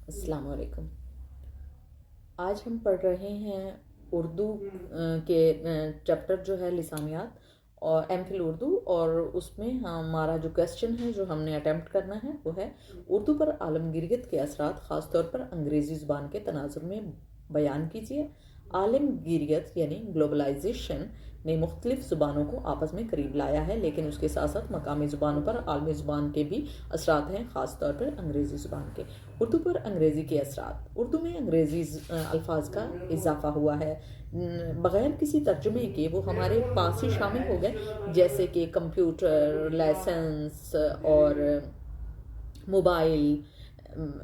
अस्सलाम वालेकुम। आज हम पढ़ रहे हैं उर्दू के चैप्टर जो है लिसानियात और एमफिल उर्दू, और उसमें हमारा जो क्वेश्चन है जो हमने अटेम्प्ट करना है वो है उर्दू पर आलमगीरियत के असरात ख़ास तौर पर अंग्रेज़ी ज़ुबान के तनाजुर में बयान कीजिए। आलमगीरियत यानी ग्लोबलाइजेशन ने मुख्तलिफ ज़ुबानों को आपस में करीब लाया है, लेकिन उसके साथ साथ मकामी ज़ुबानों पर आलमी ज़ुबान के भी असरात हैं, ख़ास तौर पर अंग्रेज़ी ज़ुबान के। उर्दू पर अंग्रेज़ी के असरात। उर्दू में अंग्रेज़ी अल्फाज का इजाफा हुआ है बग़ैर किसी तर्जुमे के, वो हमारे पास ही शामिल हो गए, जैसे कि कंप्यूटर, लाइसेंस और मोबाइल,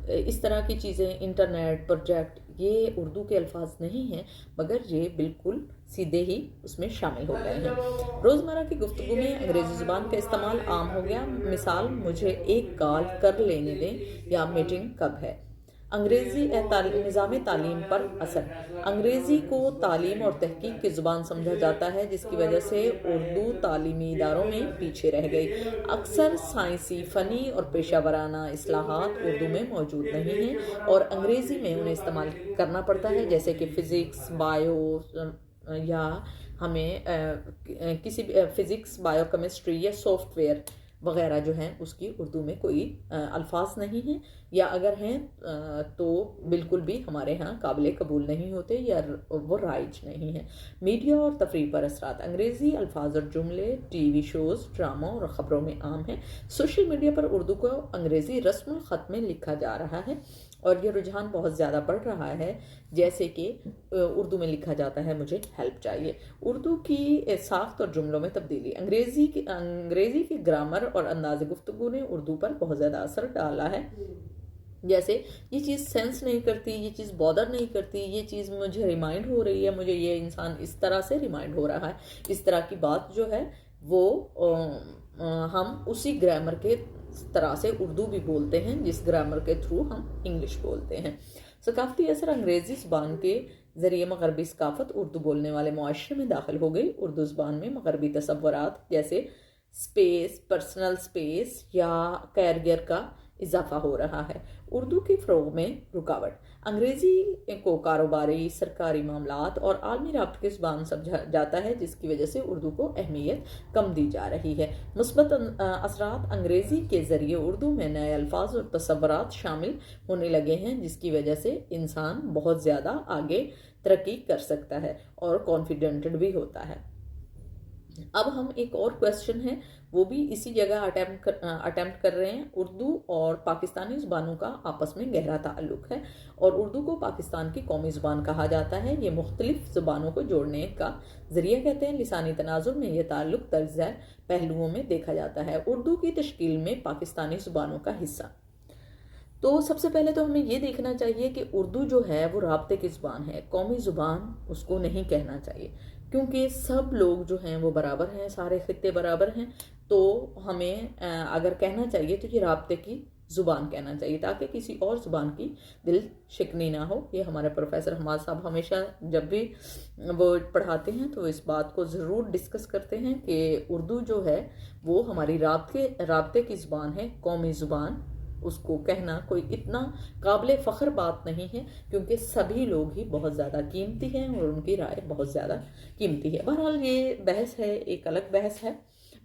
इस तरह की चीज़ें, इंटरनेट, प्रोजेक्ट, ये उर्दू के अल्फाज नहीं हैं, मगर ये बिल्कुल सीधे ही उसमें शामिल हो गए हैं। रोज़मर्रा की गुफ्तगू में अंग्रेज़ी ज़ुबान का इस्तेमाल आम हो गया। मिसाल, मुझे एक कॉल कर लेने दें या मीटिंग कब है। अंग्रेज़ी निज़ाम तालीम पर असर। अंग्रेज़ी को तालीम और तहकीक की ज़ुबान समझा जाता है, जिसकी वजह से उर्दू तालीमी इदारों में पीछे रह गई। अक्सर साइंसी, फ़नी और पेशा वराना इस्लाहात उर्दू में मौजूद नहीं हैं और अंग्रेज़ी में उन्हें इस्तेमाल करना पड़ता है, जैसे कि फ़िज़िक्स, बायो या हमें किसी फ़िज़िक्स, बायो केमिस्ट्री या सॉफ्टवेयर वग़ैरह जो हैं उसकी उर्दू में कोई अल्फाज नहीं हैं, या अगर हैं तो बिल्कुल भी हमारे यहाँ काबिल कबूल नहीं होते या वो राइज नहीं है। मीडिया और तफरीह पर असरात। अंग्रेज़ी अल्फाज और जुमले टीवी शोज़, ड्रामा और ख़बरों में आम हैं। सोशल मीडिया पर उर्दू को अंग्रेज़ी रस्मुल ख़त में लिखा जा रहा है और ये रुझान बहुत ज़्यादा बढ़ रहा है, जैसे कि उर्दू में लिखा जाता है मुझे हेल्प चाहिए। उर्दू की साख्त और जुमलों में तब्दीली। अंग्रेज़ी की ग्रामर और अंदाज़ गुफ्तगू ने उर्दू पर बहुत ज़्यादा असर डाला है, जैसे ये चीज़ सेंस नहीं करती, ये चीज़ बॉदर नहीं करती, ये चीज़ मुझे रिमाइंड हो रही है, मुझे ये इंसान इस तरह से रिमाइंड हो रहा है, इस तरह की बात जो है वो हम उसी ग्रामर के तरह से उर्दू भी बोलते हैं जिस ग्रामर के थ्रू हम इंग्लिश बोलते हैं। सकाफती असर। अंग्रेज़ी ज़ुबान के ज़रिए मगरबी सकाफ़त उर्दू बोलने वाले मुआशरे में दाखिल हो गई। उर्दू ज़ुबान में मगरबी तसव्वुरात जैसे स्पेस, पर्सनल स्पेस या कैरियर का इजाफा हो रहा है। उर्दू के फ़रोग़ में रुकावट। अंग्रेज़ी को कारोबारी, सरकारी मामलात और आलमी राब्ते की ज़ुबान समझा जाता है, जिसकी वजह से उर्दू को अहमियत कम दी जा रही है। मुस्बत असरात। अंग्रेज़ी के ज़रिए उर्दू में नए अल्फाज और तसव्वुरात शामिल होने लगे हैं, जिसकी वजह से इंसान बहुत ज़्यादा आगे तरक्की कर सकता है और कॉन्फिडेंटेड भी होता है। अब हम एक और क्वेश्चन है वो भी इसी जगह अटेम्प्ट कर रहे हैं। उर्दू और पाकिस्तानी ज़ुबानों का आपस में गहरा ताल्लुक़ है और उर्दू को पाकिस्तान की कौमी ज़ुबान कहा जाता है। ये मुख्तलिफ ज़ुबानों को जोड़ने का ज़रिया कहते हैं। लिसानी तनाजुर में यह ताल्लुक़ तर्ज़ पहलुओं में देखा जाता है। उर्दू की तश्कील में पाकिस्तानी ज़ुबानों का हिस्सा। तो सबसे पहले तो हमें ये देखना चाहिए कि उर्दू जो है वो राब्ते की ज़ुबान है, कौमी ज़ुबान उसको नहीं कहना चाहिए, क्योंकि सब लोग जो हैं वो बराबर हैं, सारे खित्ते बराबर हैं। तो हमें अगर कहना चाहिए तो ये राब्ते की ज़ुबान कहना चाहिए, ताकि किसी और ज़ुबान की दिल शिकनी ना हो। ये हमारे प्रोफेसर हमाद साहब हमेशा जब भी वो पढ़ाते हैं तो इस बात को ज़रूर डिस्कस करते हैं कि उर्दू जो है वो हमारी राब्ते की ज़ुबान है, कौमी ज़ुबान। उसको कहना कोई इतना काबिल फ़ख्र बात नहीं है, क्योंकि सभी लोग ही बहुत ज़्यादा कीमती हैं और उनकी राय बहुत ज़्यादा कीमती है। बहरहाल ये बहस है, एक अलग बहस है,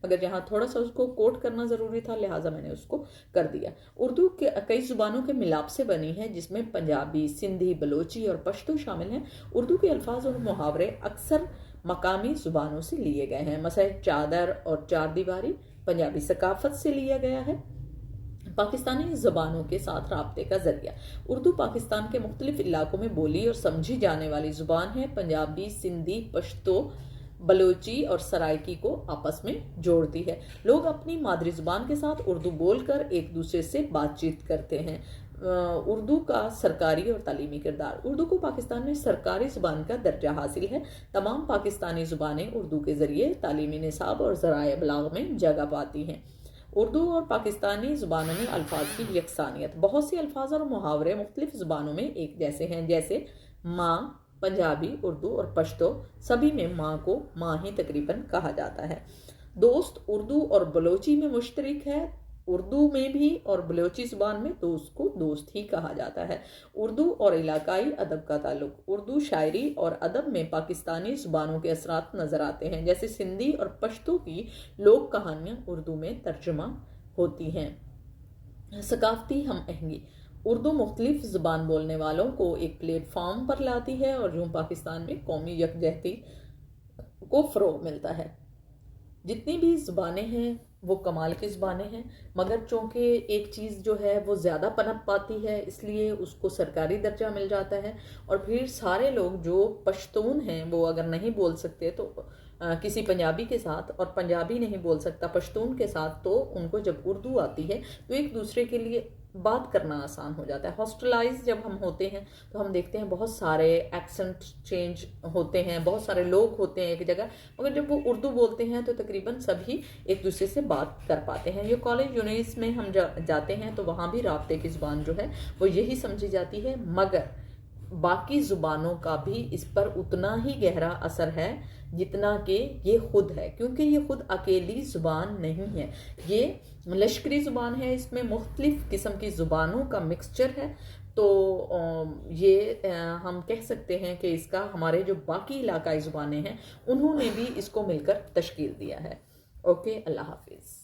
मगर यहाँ थोड़ा सा उसको कोट करना ज़रूरी था, लिहाजा मैंने उसको कर दिया। उर्दू के कई ज़ुबानों के मिलाप से बनी है, जिसमें पंजाबी, सिंधी, बलोची और पश्तो शामिल हैं। उर्दू के अल्फाज और मुहावरे अक्सर मकामी ज़ुबानों से लिए गए हैं। मसलन चादर और चार दीवारी पंजाबी सकाफ़त से लिया गया है। पाकिस्तानी ज़बानों के साथ राब्ते का ज़रिया। उर्दू पाकिस्तान के मुख्तलिफ इलाकों में बोली और समझी जाने वाली ज़ुबान है। पंजाबी, सिंधी, पश्तो, बलोची और सराइकी को आपस में जोड़ती है। लोग अपनी मादरी ज़ुबान के साथ उर्दू बोलकर एक दूसरे से बातचीत करते हैं। उर्दू का सरकारी और तालीमी किरदार। उर्दू को पाकिस्तान में सरकारी ज़ुबान का दर्जा हासिल है। तमाम पाकिस्तानी ज़ुबानें उर्दू के ज़रिए तालीमी निसाब और ज़राए इबलाग में जगह पाती हैं। उर्दू और पाकिस्तानी ज़ुबानों में अल्फाज की यकसानियत। बहुत से अल्फाज और मुहावरे मुख्तलिफ ज़ुबानों में एक जैसे हैं, जैसे माँ पंजाबी, उर्दू और पश्तो, सभी में माँ को माँ ही तकरीबन कहा जाता है। दोस्त उर्दू और बलोची में मुश्तरक है। اردو میں بھی اور بلوچی زبان میں تو اس کو دوست ہی کہا جاتا ہے۔ اردو اور علاقائی ادب کا تعلق۔ اردو شاعری اور ادب میں پاکستانی زبانوں کے اثرات نظر آتے ہیں، جیسے سندھی اور پشتو کی لوک کہانیاں اردو میں ترجمہ ہوتی ہیں۔ ثقافتی ہم آہنگی۔ اردو مختلف زبان بولنے والوں کو ایک پلیٹ فارم پر لاتی ہے اور یوں پاکستان میں قومی یکجہتی کو فروغ ملتا ہے۔ جتنی بھی زبانیں ہیں وہ کمال کی زبانیں ہیں، مگر چونکہ ایک چیز جو ہے وہ زیادہ پنپ پاتی ہے اس لیے اس کو سرکاری درجہ مل جاتا ہے، اور پھر سارے لوگ جو پشتون ہیں وہ اگر نہیں بول سکتے تو کسی پنجابی کے ساتھ، اور پنجابی نہیں بول سکتا پشتون کے ساتھ، تو ان کو جب اردو آتی ہے تو ایک دوسرے کے لیے بات کرنا آسان ہو جاتا ہے۔ ہاسٹلائز جب ہم ہوتے ہیں تو ہم دیکھتے ہیں بہت سارے ایکسنٹ چینج ہوتے ہیں، بہت سارے لوگ ہوتے ہیں ایک جگہ، مگر جب وہ اردو بولتے ہیں تو تقریباً سبھی ایک دوسرے سے بات کر پاتے ہیں۔ یہ کالج یونیورسٹیز میں ہم جاتے ہیں تو وہاں بھی رابطے کی زبان جو ہے وہ یہی سمجھی جاتی ہے، مگر باقی زبانوں کا بھی اس پر اتنا ہی گہرا اثر ہے جتنا کہ یہ خود ہے، کیونکہ یہ خود اکیلی زبان نہیں ہے، یہ لشکری زبان ہے، اس میں مختلف قسم کی زبانوں کا مکسچر ہے۔ تو یہ ہم کہہ سکتے ہیں کہ اس کا ہمارے جو باقی علاقائی زبانیں ہیں انہوں نے بھی اس کو مل کر تشکیل دیا ہے۔ اوکے، اللہ حافظ۔